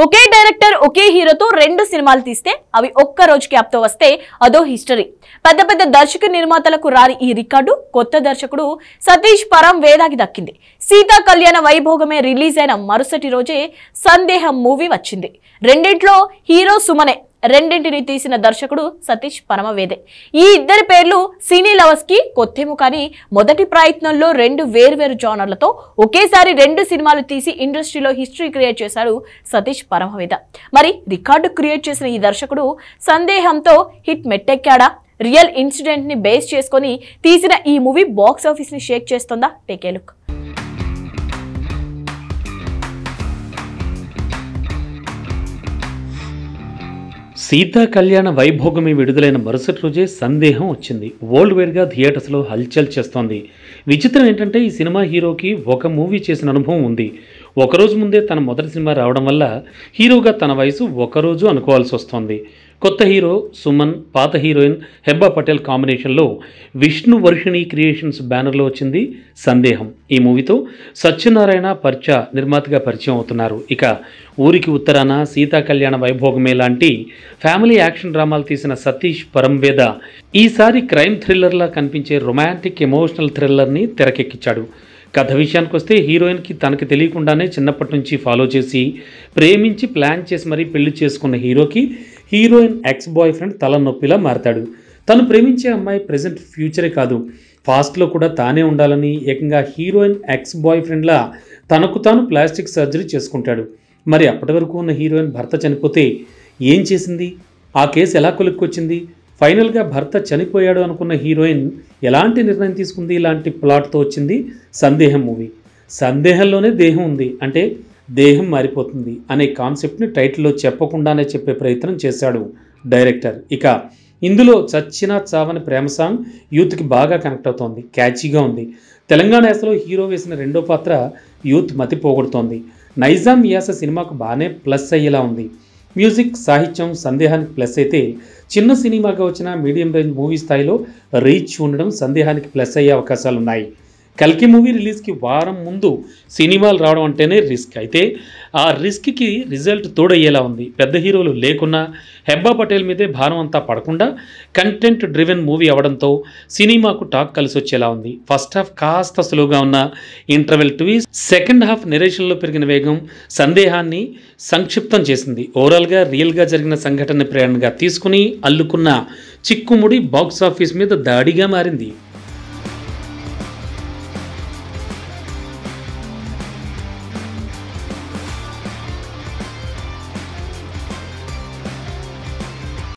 ఒకే director ఒకే హీరోతో 2 సినిమాలు తీస్తే అవి ఒక్క రోజు క్యాప్ తో వస్తే అదో హిస్టరీ. పెద్ద పెద్ద దర్శక నిర్మాతలకు రాని ఈ రికార్డు కొత్త దర్శకుడు సతీష్ పరం వేదాకి దక్కింది. సీతా కళ్యాణ వైభోగమే రిలీజ్ అయిన మరుసటి రోజే సందేహం మూవీ వచ్చింది. రెండింట్లో హీరో సుమనే, రెండింటిని తీసిన దర్శకుడు సతీష్ పరమవేదే. ఈ ఇద్దరి పేర్లు సినీ లవర్స్ కి కొత్తేమో కానీ మొదటి ప్రయత్నంలో 2 వేర్వేరు జానర్లతో ఒకేసారి 2 సినిమాలు తీసి ఇండస్ట్రీలో హిస్టరీ క్రియేట్ చేశాడు సతీష్ పరమవేద. మరి రికార్డు క్రియేట్ చేసిన ఈ దర్శకుడు సందేహంతో హిట్ మెట్టెక్కాడా? రియల్ ఇన్సిడెంట్ ని బేస్ చేసుకొని తీసిన ఈ మూవీ బాక్స్ ఆఫీస్ ని షేక్ చేస్తుందా? Take a look. సీతా కళ్యాణ వైభోగమే విడుదలైన మరుసటి రోజే సందేహం వచ్చింది. వరల్డ్ వైడ్గా థియేటర్స్లో హల్చల్ చేస్తోంది. విచిత్రం ఏంటంటే ఈ సినిమా హీరోకి ఒక మూవీ చేసిన అనుభవం ఉంది. ఒకరోజు ముందే తన మొదటి సినిమా రావడం వల్ల హీరోగా తన వయసు ఒకరోజు అనుకోవాల్సి వస్తోంది. కొత్త హీరో సుమన్, పాత హీరోయిన్ హెబ్బా పటేల్ కాంబినేషన్లో విష్ణు వర్షిణి క్రియేషన్స్ బ్యానర్లో వచ్చింది సందేహం. ఈ మూవీతో సత్యనారాయణ పర్చా నిర్మాతగా పరిచయం అవుతున్నారు. ఇక ఊరికి ఉత్తరాన, సీతా కళ్యాణ వైభోగమే లాంటి ఫ్యామిలీ యాక్షన్ డ్రామాలు తీసిన సతీష్ పరంవేద ఈసారి క్రైమ్ థ్రిల్లర్లా కనిపించే రొమాంటిక్ ఎమోషనల్ థ్రిల్లర్ని తెరకెక్కించాడు. కథ విషయానికి వస్తే హీరోయిన్కి తనకి తెలియకుండానే చిన్నప్పటి నుంచి ఫాలో చేసి ప్రేమించి ప్లాన్ చేసి మరీ పెళ్లి చేసుకున్న హీరోకి హీరోయిన్ ఎక్స్ బాయ్ ఫ్రెండ్ తలనొప్పిలా మారతాడు. తను ప్రేమించే అమ్మాయి ప్రజెంట్ ఫ్యూచరే కాదు పాస్ట్లో కూడా తానే ఉండాలని ఏకంగా హీరోయిన్ ఎక్స్ బాయ్ ఫ్రెండ్లా తనకు తాను ప్లాస్టిక్ సర్జరీ చేసుకుంటాడు. మరి అప్పటి వరకు ఉన్న హీరోయిన్ భర్త చనిపోతే ఏం చేసింది? ఆ కేసు ఎలా కొలుక్కొచ్చింది? ఫైనల్గా భర్త చనిపోయాడు అనుకున్న హీరోయిన్ ఎలాంటి నిర్ణయం తీసుకుంది? ఇలాంటి ప్లాట్తో వచ్చింది సందేహం మూవీ. సందేహంలోనే దేహం ఉంది అంటే దేహం మారిపోతుంది అనే కాన్సెప్ట్ని టైటిల్లో చెప్పకుండానే చెప్పే ప్రయత్నం చేశాడు డైరెక్టర్. ఇక ఇందులో చచ్చినా చావని ప్రేమ సాంగ్ యూత్కి బాగా కనెక్ట్ అవుతోంది. క్యాచీగా ఉంది. తెలంగాణ యాసలో హీరో వేసిన రెండో పాత్ర యూత్ మతి పోగొడుతోంది. నైజాం యాస సినిమాకు బాగానే ప్లస్ అయ్యేలా ఉంది. మ్యూజిక్, సాహిత్యం సందేహానికి ప్లస్ అయితే చిన్న సినిమాగా వచ్చిన మీడియం రేంజ్ మూవీ స్థాయిలో రీచ్ ఉండడం సందేహానికి ప్లస్ అయ్యే అవకాశాలు ఉన్నాయి. కల్కి మూవీ రిలీజ్కి వారం ముందు సినిమాలు రావడం అంటేనే రిస్క్. అయితే ఆ రిస్క్కి రిజల్ట్ తోడయ్యేలా ఉంది. పెద్ద హీరోలు లేకున్నా హెబ్బా పటేల్ మీదే భారం అంతా పడకుండా కంటెంట్ డ్రివెన్ మూవీ అవడంతో సినిమాకు టాక్ కలిసి వచ్చేలా ఉంది. ఫస్ట్ హాఫ్ కాస్త సులువుగా ఉన్న ఇంటర్వెల్ ట్విస్ట్, సెకండ్ హాఫ్ నెరేషన్లో పెరిగిన వేగం సందేహాన్ని సంక్షిప్తం చేసింది. ఓవరాల్గా రియల్గా జరిగిన సంఘటన ప్రేరణగా తీసుకుని అల్లుకున్న చిక్కుముడి బాక్స్ ఆఫీస్ మీద దాడిగా మారింది.